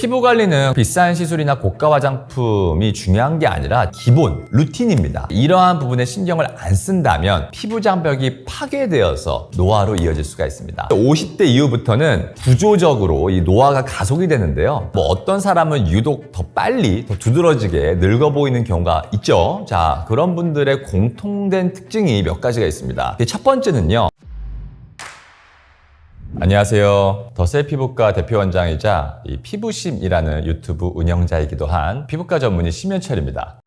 피부 관리는 비싼 시술이나 고가 화장품이 중요한 게 아니라 기본, 루틴입니다. 이러한 부분에 신경을 안 쓴다면 피부 장벽이 파괴되어서 노화로 이어질 수가 있습니다. 50대 이후부터는 구조적으로 이 노화가 가속이 되는데요. 어떤 사람은 유독 더 빨리, 더 두드러지게 늙어 보이는 경우가 있죠. 자, 그런 분들의 공통된 특징이 몇 가지가 있습니다. 첫 번째는요. 안녕하세요. 더셀 피부과 대표원장이자 이 피부심이라는 유튜브 운영자이기도 한 피부과 전문의 심연철입니다.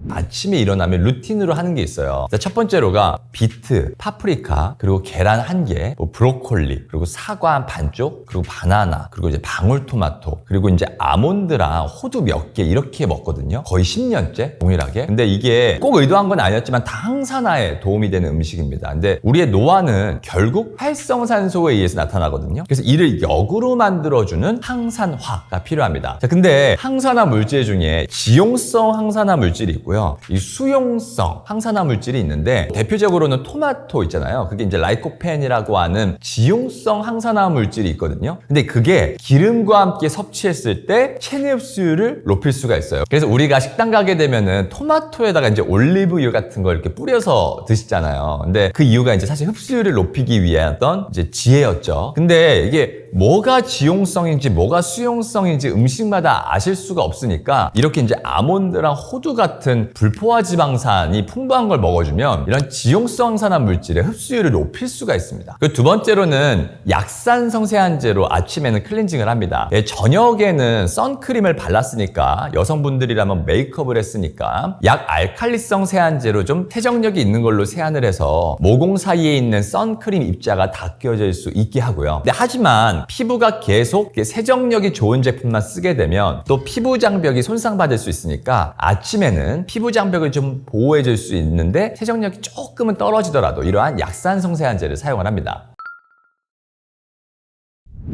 아침에 일어나면 루틴으로 하는 게 있어요. 첫 번째로가 비트, 파프리카, 그리고 계란 1개, 브로콜리, 그리고 사과 한 반쪽, 그리고 바나나, 그리고 이제 방울토마토, 그리고 이제 아몬드랑 호두 몇 개 이렇게 먹거든요. 거의 10년째 동일하게. 근데 이게 꼭 의도한 건 아니었지만 다 항산화에 도움이 되는 음식입니다. 근데 우리의 노화는 결국 활성산소에 의해서 나타나거든요. 그래서 이를 역으로 만들어주는 항산화가 필요합니다. 자, 근데 항산화 물질 중에 지용성 항산화 물질이 있고요. 이 수용성 항산화 물질이 있는데 대표적으로는 토마토 있잖아요. 그게 이제 라이코펜이라고 하는 지용성 항산화 물질이 있거든요. 근데 그게 기름과 함께 섭취했을 때 체내 흡수율을 높일 수가 있어요. 그래서 우리가 식당 가게 되면은 토마토에다가 이제 올리브유 같은 걸 이렇게 뿌려서 드시잖아요. 근데 그 이유가 이제 사실 흡수율을 높이기 위한 어떤 이제 지혜였죠. 근데 이게 뭐가 지용성인지 뭐가 수용성인지 음식마다 아실 수가 없으니까 이렇게 이제 아몬드랑 호두 같은 불포화 지방산이 풍부한 걸 먹어주면 이런 지용성 항산화 물질의 흡수율을 높일 수가 있습니다. 그 두 번째로는 약산성 세안제로 아침에는 클렌징을 합니다. 저녁에는 선크림을 발랐으니까 여성분들이라면 메이크업을 했으니까 약알칼리성 세안제로 좀 세정력이 있는 걸로 세안을 해서 모공 사이에 있는 선크림 입자가 닦여질 수 있게 하고요. 근데 하지만 피부가 계속 세정력이 좋은 제품만 쓰게 되면 또 피부 장벽이 손상받을 수 있으니까 아침에는 피부 장벽을 좀 보호해줄 수 있는데 세정력이 조금은 떨어지더라도 이러한 약산성 세안제를 사용을 합니다.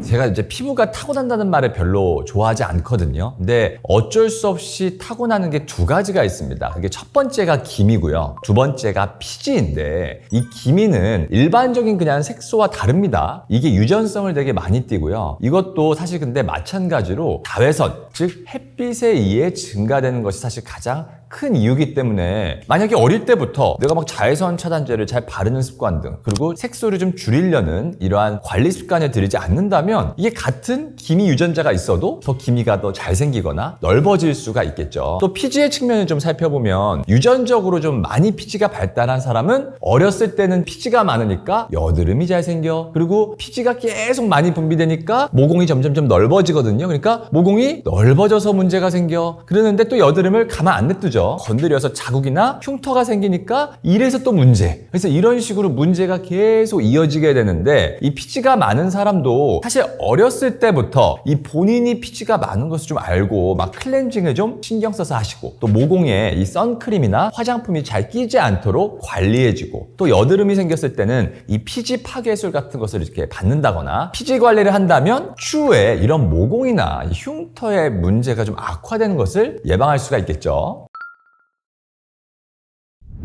제가 이제 피부가 타고난다는 말을 별로 좋아하지 않거든요. 근데 어쩔 수 없이 타고나는 게 두 가지가 있습니다. 그게 첫 번째가 기미고요. 두 번째가 피지인데 이 기미는 일반적인 그냥 색소와 다릅니다. 이게 유전성을 되게 많이 띠고요. 이것도 사실 근데 마찬가지로 자외선, 즉 햇빛에 의해 증가되는 것이 사실 가장 큰 이유이기 때문에 만약에 어릴 때부터 내가 막 자외선 차단제를 잘 바르는 습관 등 그리고 색소를 좀 줄이려는 이러한 관리 습관을 들이지 않는다면 이게 같은 기미 유전자가 있어도 더 기미가 더 잘생기거나 넓어질 수가 있겠죠. 또 피지의 측면을 좀 살펴보면 유전적으로 좀 많이 피지가 발달한 사람은 어렸을 때는 피지가 많으니까 여드름이 잘 생겨. 그리고 피지가 계속 많이 분비되니까 모공이 점점점 넓어지거든요. 그러니까 모공이 넓어져서 문제가 생겨. 그러는데 또 여드름을 가만 안 냅두죠. 건드려서 자국이나 흉터가 생기니까 이래서 또 문제. 그래서 이런 식으로 문제가 계속 이어지게 되는데 이 피지가 많은 사람도 사실 어렸을 때부터 이 본인이 피지가 많은 것을 좀 알고 막 클렌징을 좀 신경 써서 하시고 또 모공에 이 선크림이나 화장품이 잘 끼지 않도록 관리해주고 또 여드름이 생겼을 때는 이 피지 파괴술 같은 것을 이렇게 받는다거나 피지 관리를 한다면 추후에 이런 모공이나 흉터의 문제가 좀 악화되는 것을 예방할 수가 있겠죠.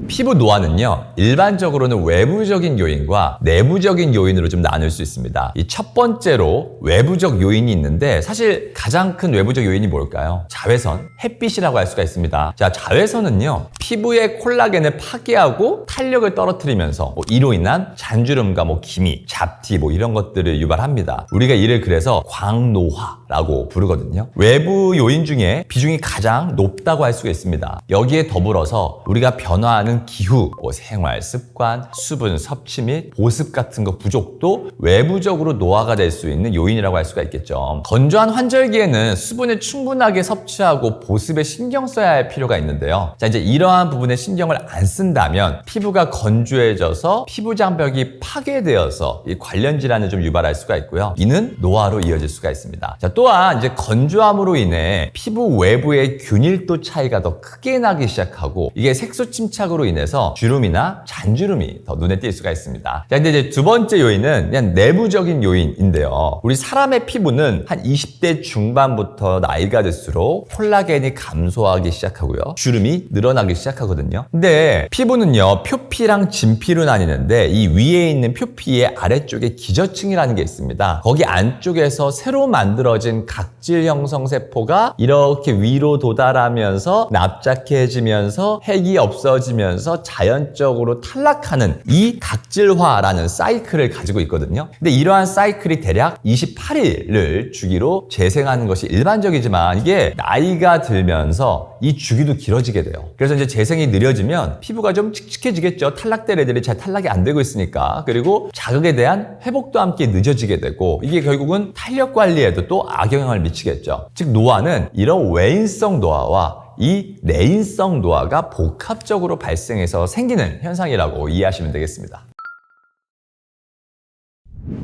피부 노화는요, 일반적으로는 외부적인 요인과 내부적인 요인으로 좀 나눌 수 있습니다. 이 첫 번째로 외부적 요인이 있는데 사실 가장 큰 외부적 요인이 뭘까요? 자외선, 햇빛이라고 할 수가 있습니다. 자, 자외선은요, 피부의 콜라겐을 파괴하고 탄력을 떨어뜨리면서 이로 인한 잔주름과 기미, 잡티 이런 것들을 유발합니다. 우리가 이를 그래서 광노화라고 부르거든요. 외부 요인 중에 비중이 가장 높다고 할 수가 있습니다. 여기에 더불어서 우리가 변화하는 기후, 생활 습관, 수분 섭취 및 보습 같은 거 부족도 외부적으로 노화가 될 수 있는 요인이라고 할 수가 있겠죠. 건조한 환절기에는 수분을 충분하게 섭취하고 보습에 신경 써야 할 필요가 있는데요. 자, 이제 이러한 부분에 신경을 안 쓴다면 피부가 건조해져서 피부 장벽이 파괴되어서 이 관련 질환을 좀 유발할 수가 있고요. 이는 노화로 이어질 수가 있습니다. 자, 또한 이제 건조함으로 인해 피부 외부의 균일도 차이가 더 크게 나기 시작하고 이게 색소 침착으로 탈락으로 인해서 주름이나 잔주름이 더 눈에 띌 수가 있습니다. 자, 근데 이제 두 번째 요인은 그냥 내부적인 요인인데요. 우리 사람의 피부는 한 20대 중반부터 나이가 들수록 콜라겐이 감소하기 시작하고요. 주름이 늘어나기 시작하거든요. 근데 피부는요, 표피랑 진피로 나뉘는데 이 위에 있는 표피의 아래쪽에 기저층이라는 게 있습니다. 거기 안쪽에서 새로 만들어진 각질 형성 세포가 이렇게 위로 도달하면서 납작해지면서 핵이 없어지면서 자연적으로 탈락하는 이 각질화라는 사이클을 가지고 있거든요. 근데 이러한 사이클이 대략 28일을 주기로 재생하는 것이 일반적이지만 이게 나이가 들면서 이 주기도 길어지게 돼요. 그래서 이제 재생이 느려지면 피부가 좀 칙칙해지겠죠. 탈락될 애들이 잘 탈락이 안 되고 있으니까. 그리고 자극에 대한 회복도 함께 늦어지게 되고 이게 결국은 탄력 관리에도 또 악영향을 미치겠죠. 즉 노화는 이런 외인성 노화와 이 내인성 노화가 복합적으로 발생해서 생기는 현상이라고 이해하시면 되겠습니다.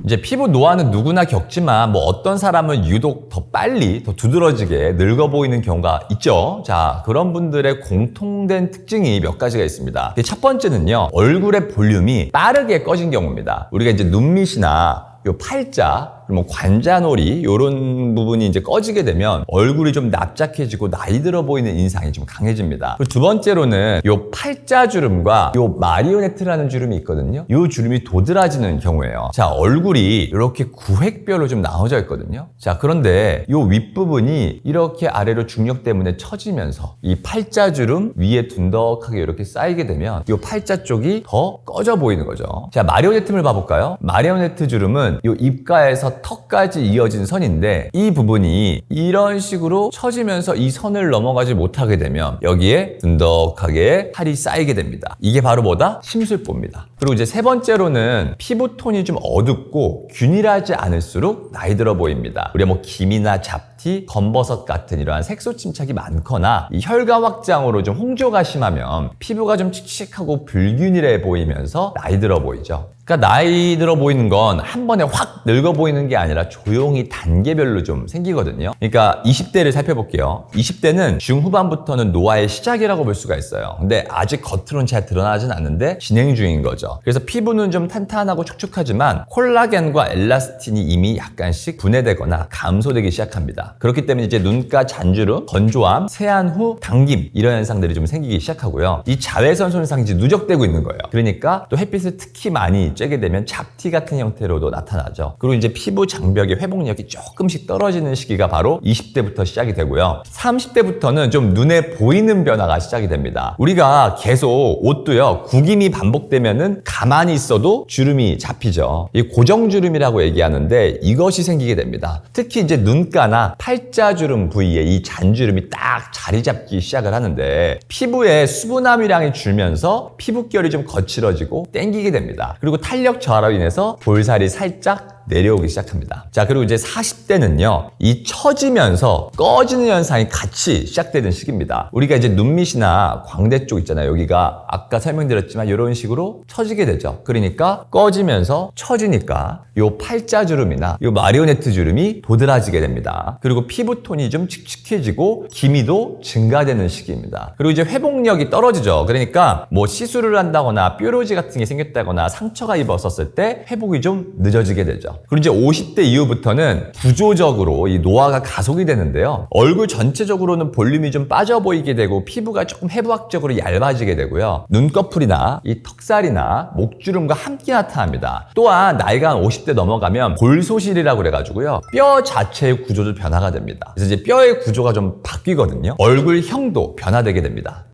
이제 피부 노화는 누구나 겪지만 뭐 어떤 사람은 유독 더 빨리 더 두드러지게 늙어 보이는 경우가 있죠. 자, 그런 분들의 공통된 특징이 몇 가지가 있습니다. 첫 번째는요, 얼굴의 볼륨이 빠르게 꺼진 경우입니다. 우리가 이제 눈밑이나 요 팔자, 뭐 관자놀이 이런 부분이 이제 꺼지게 되면 얼굴이 좀 납작해지고 나이 들어 보이는 인상이 좀 강해집니다. 그리고 두 번째로는 요 팔자주름과 요 마리오네트라는 주름이 있거든요. 요 주름이 도드라지는 경우예요. 자, 얼굴이 이렇게 구획별로 좀 나눠져 있거든요. 자, 그런데 요 윗부분이 이렇게 아래로 중력 때문에 처지면서 이 팔자주름 위에 둔덕하게 이렇게 쌓이게 되면 요 팔자 쪽이 더 꺼져 보이는 거죠. 자, 마리오네트를 봐볼까요? 마리오네트 주름은 요 입가에서 턱까지 이어진 선인데 이 부분이 이런 식으로 처지면서 이 선을 넘어가지 못하게 되면 여기에 든덕하게 살이 쌓이게 됩니다. 이게 바로 뭐다? 심술보입니다. 그리고 이제 세 번째로는 피부톤이 좀 어둡고 균일하지 않을수록 나이 들어 보입니다. 우리가 뭐 기미나 잡티, 검버섯 같은 이러한 색소 침착이 많거나 이 혈관 확장으로 좀 홍조가 심하면 피부가 좀 칙칙하고 불균일해 보이면서 나이 들어 보이죠. 그러니까 나이 들어 보이는 건 한 번에 확 늙어 보이는 게 아니라 조용히 단계별로 좀 생기거든요. 그러니까 20대를 살펴볼게요. 20대는 중후반부터는 노화의 시작이라고 볼 수가 있어요. 근데 아직 겉으로는 잘 드러나진 않는데 진행 중인 거죠. 그래서 피부는 좀 탄탄하고 촉촉하지만 콜라겐과 엘라스틴이 이미 약간씩 분해되거나 감소되기 시작합니다. 그렇기 때문에 이제 눈가 잔주름, 건조함, 세안 후 당김 이런 현상들이 좀 생기기 시작하고요. 이 자외선 손상이 이제 누적되고 있는 거예요. 그러니까 또 햇빛을 특히 많이 쬐게 되면 잡티 같은 형태로도 나타나죠. 그리고 이제 피부 장벽의 회복력이 조금씩 떨어지는 시기가 바로 20대부터 시작이 되고요. 30대부터는 좀 눈에 보이는 변화가 시작이 됩니다. 우리가 계속 옷도요, 구김이 반복되면은 가만히 있어도 주름이 잡히죠. 이 고정주름이라고 얘기하는데 이것이 생기게 됩니다. 특히 이제 눈가나 팔자주름 부위에 이 잔주름이 딱 자리 잡기 시작을 하는데 피부의 수분 함유량이 줄면서 피부결이 좀 거칠어지고 땡기게 됩니다. 그리고 탄력 저하로 인해서 볼살이 살짝 내려오기 시작합니다. 자, 그리고 이제 40대는요, 이 처지면서 꺼지는 현상이 같이 시작되는 시기입니다. 우리가 이제 눈밑이나 광대 쪽 있잖아요. 여기가 아까 설명드렸지만 이런 식으로 처지게 되죠. 그러니까 꺼지면서 처지니까 요 팔자주름이나 요 마리오네트 주름이 도드라지게 됩니다. 그리고 피부톤이 좀 칙칙해지고 기미도 증가되는 시기입니다. 그리고 이제 회복력이 떨어지죠. 그러니까 뭐 시술을 한다거나 뾰루지 같은 게 생겼다거나 상처가 입었었을 때 회복이 좀 늦어지게 되죠. 그리고 이제 50대 이후부터는 구조적으로 이 노화가 가속이 되는데요. 얼굴 전체적으로는 볼륨이 좀 빠져 보이게 되고 피부가 조금 해부학적으로 얇아지게 되고요. 눈꺼풀이나 이 턱살이나 목주름과 함께 나타납니다. 또한 나이가 한 50대 넘어가면 골소실이라고 그래가지고요. 뼈 자체의 구조도 변화가 됩니다. 그래서 이제 뼈의 구조가 좀 바뀌거든요. 얼굴형도 변화되게 됩니다.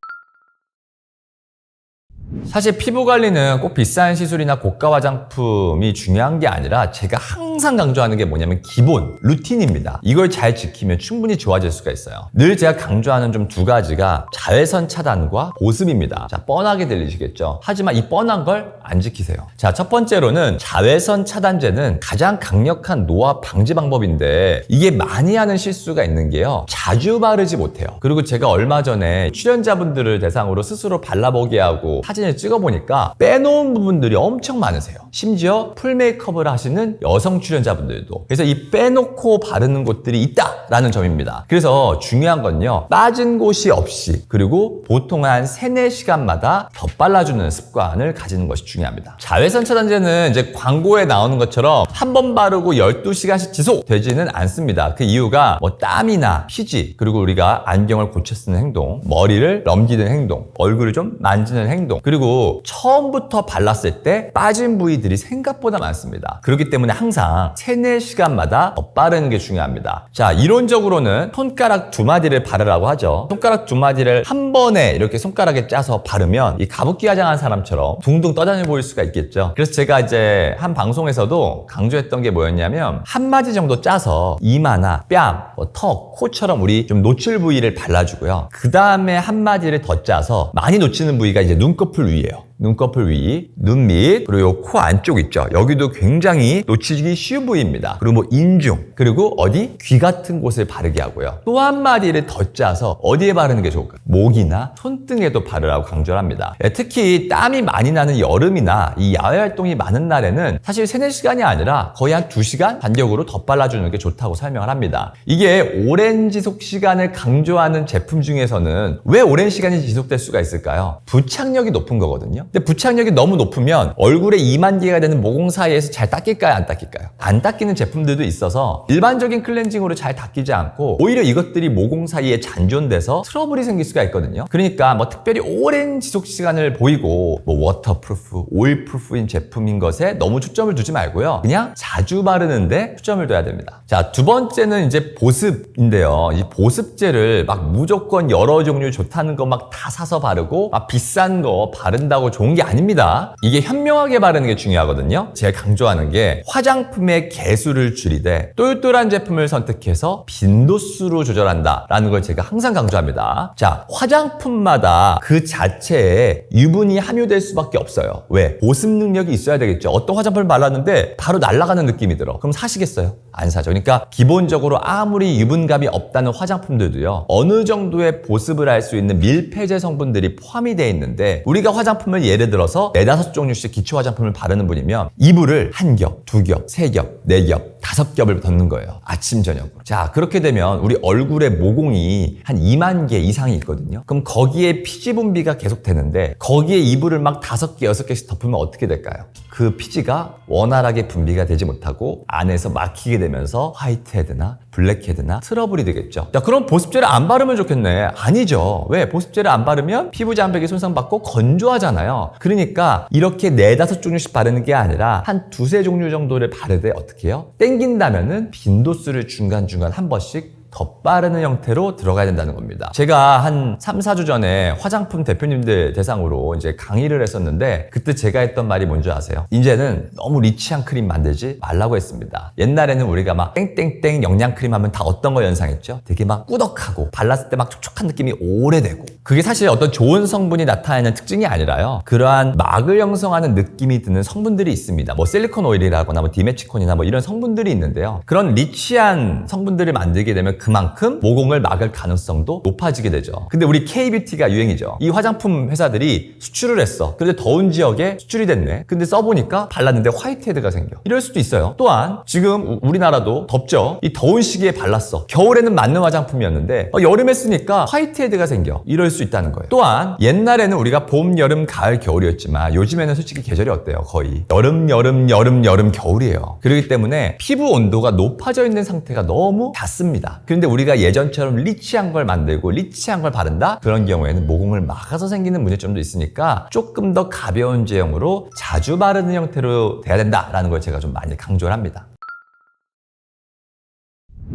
사실 피부 관리는 꼭 비싼 시술이나 고가 화장품이 중요한 게 아니라 제가 항상 강조하는 게 뭐냐면 기본, 루틴입니다. 이걸 잘 지키면 충분히 좋아질 수가 있어요. 늘 제가 강조하는 좀 두 가지가 자외선 차단과 보습입니다. 자, 뻔하게 들리시겠죠? 하지만 이 뻔한 걸 안 지키세요. 자, 첫 번째로는 자외선 차단제는 가장 강력한 노화 방지 방법인데 이게 많이 하는 실수가 있는 게요. 자주 바르지 못해요. 그리고 제가 얼마 전에 출연자분들을 대상으로 스스로 발라보게 하고 사진을 천천히 찍어보니까 빼놓은 부분들이 엄청 많으세요. 심지어 풀 메이크업을 하시는 여성 출연자분들도. 그래서 이 빼놓고 바르는 곳들이 있다라는 점입니다. 그래서 중요한 건요, 빠진 곳이 없이, 그리고 보통 한 3, 4시간마다 덧발라주는 습관을 가지는 것이 중요합니다. 자외선 차단제는 이제 광고에 나오는 것처럼 한 번 바르고 12시간씩 지속되지는 않습니다. 그 이유가 뭐 땀이나 피지, 그리고 우리가 안경을 고쳐 쓰는 행동, 머리를 넘기는 행동, 얼굴을 좀 만지는 행동, 그리고 처음부터 발랐을 때 빠진 부위들이 생각보다 많습니다. 그렇기 때문에 항상 3, 4시간마다 덧바르는 게 중요합니다. 자, 이론적으로는 손가락 2마디를 바르라고 하죠. 손가락 2마디를 한 번에 이렇게 손가락에 짜서 바르면 이 가습기 화장한 사람처럼 둥둥 떠다녀 보일 수가 있겠죠. 그래서 제가 이제 한 방송에서도 강조했던 게 뭐였냐면, 한 마디 정도 짜서 이마나 뺨, 턱, 코처럼 우리 좀 노출 부위를 발라주고요. 그 다음에 한 마디를 더 짜서 많이 놓치는 부위가 이제 눈꺼풀 위예요. 눈꺼풀 위, 눈 밑, 그리고 코 안쪽 있죠. 여기도 굉장히 놓치기 쉬운 부위입니다. 그리고 뭐 인중, 그리고 어디? 귀 같은 곳을 바르게 하고요. 또 한 마디를 더 짜서 어디에 바르는 게 좋을까요? 목이나 손등에도 바르라고 강조를 합니다. 특히 땀이 많이 나는 여름이나 이 야외 활동이 많은 날에는 사실 3, 4시간이 아니라 거의 한 2시간 간격으로 덧발라주는 게 좋다고 설명을 합니다. 이게 오랜 지속 시간을 강조하는 제품 중에서는 왜 오랜 시간이 지속될 수가 있을까요? 부착력이 높은 거거든요. 근데 부착력이 너무 높으면 얼굴에 2만 개가 되는 모공 사이에서 잘 닦일까요? 안 닦일까요? 안 닦이는 제품들도 있어서 일반적인 클렌징으로 잘 닦이지 않고 오히려 이것들이 모공 사이에 잔존돼서 트러블이 생길 수가 있거든요. 그러니까 뭐 특별히 오랜 지속 시간을 보이고 뭐 워터프루프, 오일프루프인 제품인 것에 너무 초점을 두지 말고요. 그냥 자주 바르는데 초점을 둬야 됩니다. 자, 두 번째는 이제 보습인데요. 이 보습제를 막 무조건 여러 종류 좋다는 거 막 다 사서 바르고 막 비싼 거 바른다고 좋은 게 아닙니다. 이게 현명하게 바르는 게 중요하거든요. 제가 강조하는 게 화장품의 개수를 줄이되 똘똘한 제품을 선택해서 빈도수로 조절한다 라는 걸 제가 항상 강조합니다. 자, 화장품마다 그 자체에 유분이 함유될 수밖에 없어요. 왜? 보습 능력이 있어야 되겠죠. 어떤 화장품을 발랐는데 바로 날아가는 느낌이 들어. 그럼 사시겠어요? 안 사죠. 그러니까 기본적으로 아무리 유분감이 없다는 화장품들도요, 어느 정도의 보습을 할 수 있는 밀폐제 성분들이 포함이 되어 있는데, 우리가 화장품을 예를 들어서 4, 5종류씩 기초 화장품을 바르는 분이면 이불을 1겹, 2겹, 3겹, 4겹, 5겹을 덮는 거예요. 아침 저녁으로. 자, 그렇게 되면 우리 얼굴에 모공이 한 2만 개 이상이 있거든요. 그럼 거기에 피지 분비가 계속 되는데 거기에 이불을 막 5개, 6개씩 덮으면 어떻게 될까요? 그 피지가 원활하게 분비가 되지 못하고 안에서 막히게 되면서 화이트헤드나 블랙헤드나 트러블이 되겠죠. 자, 그럼 보습제를 안 바르면 좋겠네. 아니죠. 왜? 보습제를 안 바르면 피부 장벽이 손상받고 건조하잖아요. 그러니까 이렇게 4, 5종류씩 바르는 게 아니라 한 2, 3종류 정도를 바르되 어떻게 해요? 땡긴다면은 빈도수를 중간중간 한 번씩 덧바르는 형태로 들어가야 된다는 겁니다. 제가 한 3, 4주 전에 화장품 대표님들 대상으로 이제 강의를 했었는데, 그때 제가 했던 말이 뭔지 아세요? 이제는 너무 리치한 크림 만들지 말라고 했습니다. 옛날에는 우리가 막 땡땡땡 영양크림 하면 다 어떤 거 연상했죠? 되게 막 꾸덕하고 발랐을 때 막 촉촉한 느낌이 오래되고, 그게 사실 어떤 좋은 성분이 나타내는 특징이 아니라요, 그러한 막을 형성하는 느낌이 드는 성분들이 있습니다. 뭐 실리콘 오일이라거나 뭐 디메치콘이나 뭐 이런 성분들이 있는데요, 그런 리치한 성분들을 만들게 되면 그만큼 모공을 막을 가능성도 높아지게 되죠. 근데 우리 K-뷰티가 유행이죠. 이 화장품 회사들이 수출을 했어. 근데 더운 지역에 수출이 됐네. 근데 써보니까 발랐는데 화이트헤드가 생겨. 이럴 수도 있어요. 또한 지금 우리나라도 덥죠. 이 더운 시기에 발랐어. 겨울에는 맞는 화장품이었는데 여름에 쓰니까 화이트헤드가 생겨. 이럴 수 있다는 거예요. 또한 옛날에는 우리가 봄, 여름, 가을, 겨울이었지만 요즘에는 솔직히 계절이 어때요? 거의 여름, 여름, 여름, 여름, 겨울이에요. 그렇기 때문에 피부 온도가 높아져 있는 상태가 너무 잦습니다. 그런데 우리가 예전처럼 리치한 걸 만들고 리치한 걸 바른다? 그런 경우에는 모공을 막아서 생기는 문제점도 있으니까 조금 더 가벼운 제형으로 자주 바르는 형태로 돼야 된다라는 걸 제가 좀 많이 강조를 합니다.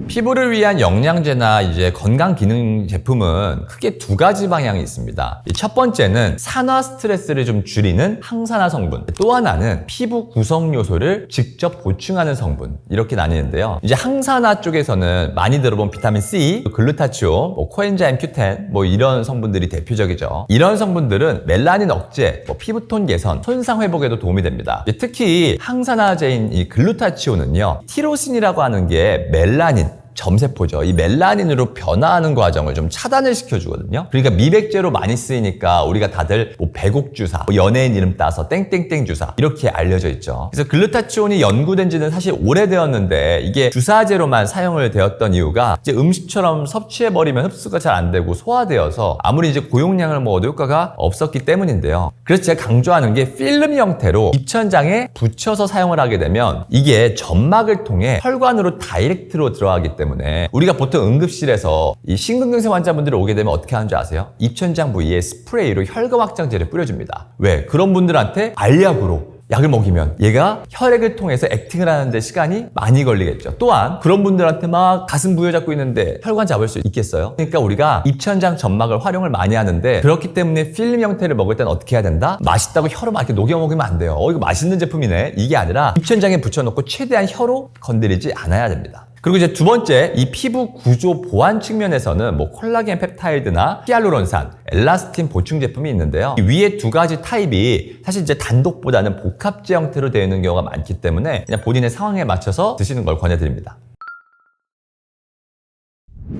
피부를 위한 영양제나 이제 건강기능 제품은 크게 2가지 방향이 있습니다. 첫 번째는 산화 스트레스를 좀 줄이는 항산화 성분, 또 하나는 피부 구성 요소를 직접 보충하는 성분, 이렇게 나뉘는데요. 이제 항산화 쪽에서는 많이 들어본 비타민 C, 글루타치온, 코엔자임 Q10 이런 성분들이 대표적이죠. 이런 성분들은 멜라닌 억제, 피부톤 개선, 손상 회복에도 도움이 됩니다. 특히 항산화제인 이 글루타치온은요, 티로신이라고 하는 게 멜라닌, 점세포죠. 이 멜라닌으로 변화하는 과정을 좀 차단을 시켜주거든요. 그러니까 미백제로 많이 쓰이니까 우리가 다들 뭐 배곡 주사, 뭐 연예인 이름 따서 땡땡땡 주사 이렇게 알려져 있죠. 그래서 글루타치온이 연구된 지는 사실 오래되었는데 이게 주사제로만 사용을 되었던 이유가 이제 음식처럼 섭취해버리면 흡수가 잘 안 되고 소화되어서 아무리 이제 고용량을 먹어도 효과가 없었기 때문인데요. 그래서 제가 강조하는 게 필름 형태로 입천장에 붙여서 사용을 하게 되면 이게 점막을 통해 혈관으로 다이렉트로 들어가기 때문에 우리가 보통 응급실에서 이 심근경색 환자분들이 오게 되면 어떻게 하는 줄 아세요? 입천장 부위에 스프레이로 혈관 확장제를 뿌려줍니다. 왜? 그런 분들한테 알약으로 약을 먹이면 얘가 혈액을 통해서 액팅을 하는데 시간이 많이 걸리겠죠. 또한 그런 분들한테 막 가슴 부여잡고 있는데 혈관 잡을 수 있겠어요? 그러니까 우리가 입천장 점막을 활용을 많이 하는데 그렇기 때문에 필름 형태를 먹을 때는 어떻게 해야 된다? 맛있다고 혀로 막 이렇게 녹여 먹으면 안 돼요. 이거 맛있는 제품이네. 이게 아니라 입천장에 붙여놓고 최대한 혀로 건드리지 않아야 됩니다. 그리고 이제 두 번째, 이 피부 구조 보완 측면에서는 뭐 콜라겐 펩타이드나 히알루론산, 엘라스틴 보충 제품이 있는데요. 이 위에 두 가지 타입이 사실 이제 단독보다는 복합제 형태로 되어 있는 경우가 많기 때문에 그냥 본인의 상황에 맞춰서 드시는 걸 권해드립니다.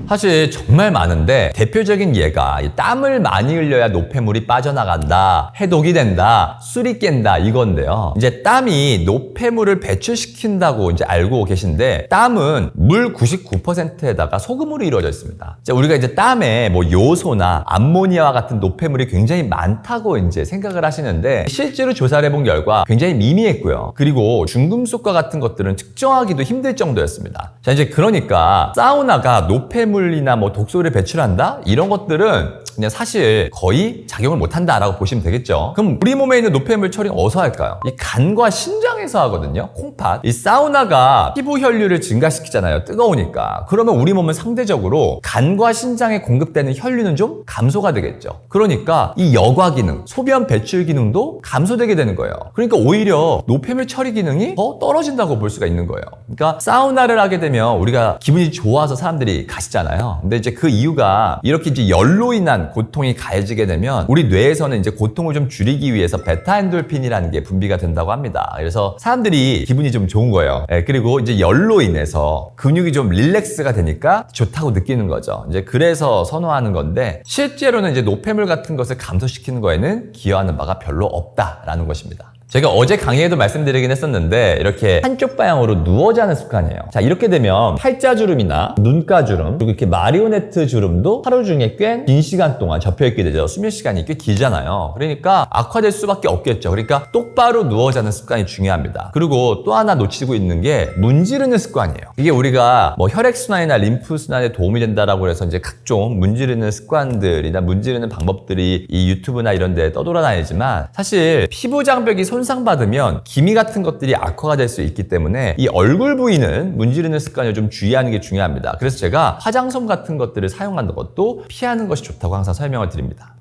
사실 정말 많은데 대표적인 예가 땀을 많이 흘려야 노폐물이 빠져나간다, 해독이 된다, 술이 깬다 이건데요. 이제 땀이 노폐물을 배출시킨다고 이제 알고 계신데 땀은 물 99%에다가 소금으로 이루어져 있습니다. 우리가 이제 땀에 뭐 요소나 암모니아와 같은 노폐물이 굉장히 많다고 이제 생각을 하시는데 실제로 조사를 해본 결과 굉장히 미미했고요. 그리고 중금속과 같은 것들은 측정하기도 힘들 정도였습니다. 자, 이제 그러니까 사우나가 노폐물이나 뭐 독소를 배출한다? 이런 것들은 그냥 사실 거의 작용을 못한다라고 보시면 되겠죠. 그럼 우리 몸에 있는 노폐물 처리는 어디서 할까요? 이 간과 신장에서 하거든요. 콩팥. 이 사우나가 피부 혈류를 증가시키잖아요. 뜨거우니까. 그러면 우리 몸은 상대적으로 간과 신장에 공급되는 혈류는 좀 감소가 되겠죠. 그러니까 이 여과 기능, 소변 배출 기능도 감소되게 되는 거예요. 그러니까 오히려 노폐물 처리 기능이 더 떨어진다고 볼 수가 있는 거예요. 그러니까 사우나를 하게 되면 우리가 기분이 좋아서 사람들이 가시잖아요. 근데 이제 그 이유가 이렇게 이제 열로 인한 고통이 가해지게 되면 우리 뇌에서는 이제 고통을 좀 줄이기 위해서 베타엔돌핀이라는 게 분비가 된다고 합니다. 그래서 사람들이 기분이 좀 좋은 거예요. 그리고 이제 열로 인해서 근육이 좀 릴렉스가 되니까 좋다고 느끼는 거죠. 이제 그래서 선호하는 건데 실제로는 이제 노폐물 같은 것을 감소시키는 거에는 기여하는 바가 별로 없다라는 것입니다. 제가 어제 강의에도 말씀드리긴 했었는데 이렇게 한쪽 방향으로 누워 자는 습관이에요. 자, 이렇게 되면 팔자주름이나 눈가주름 그리고 이렇게 마리오네트 주름도 하루 중에 꽤 긴 시간 동안 접혀있게 되죠. 수면 시간이 꽤 길잖아요. 그러니까 악화될 수밖에 없겠죠. 그러니까 똑바로 누워 자는 습관이 중요합니다. 그리고 또 하나 놓치고 있는 게 문지르는 습관이에요. 이게 우리가 뭐 혈액순환이나 림프순환에 도움이 된다라고 해서 이제 각종 문지르는 습관들이나 문지르는 방법들이 이 유튜브나 이런 데 떠돌아다니지만 사실 피부 장벽이 손상받으면 기미 같은 것들이 악화가 될 수 있기 때문에 이 얼굴 부위는 문지르는 습관을 좀 주의하는 게 중요합니다. 그래서 제가 화장솜 같은 것들을 사용하는 것도 피하는 것이 좋다고 항상 설명을 드립니다.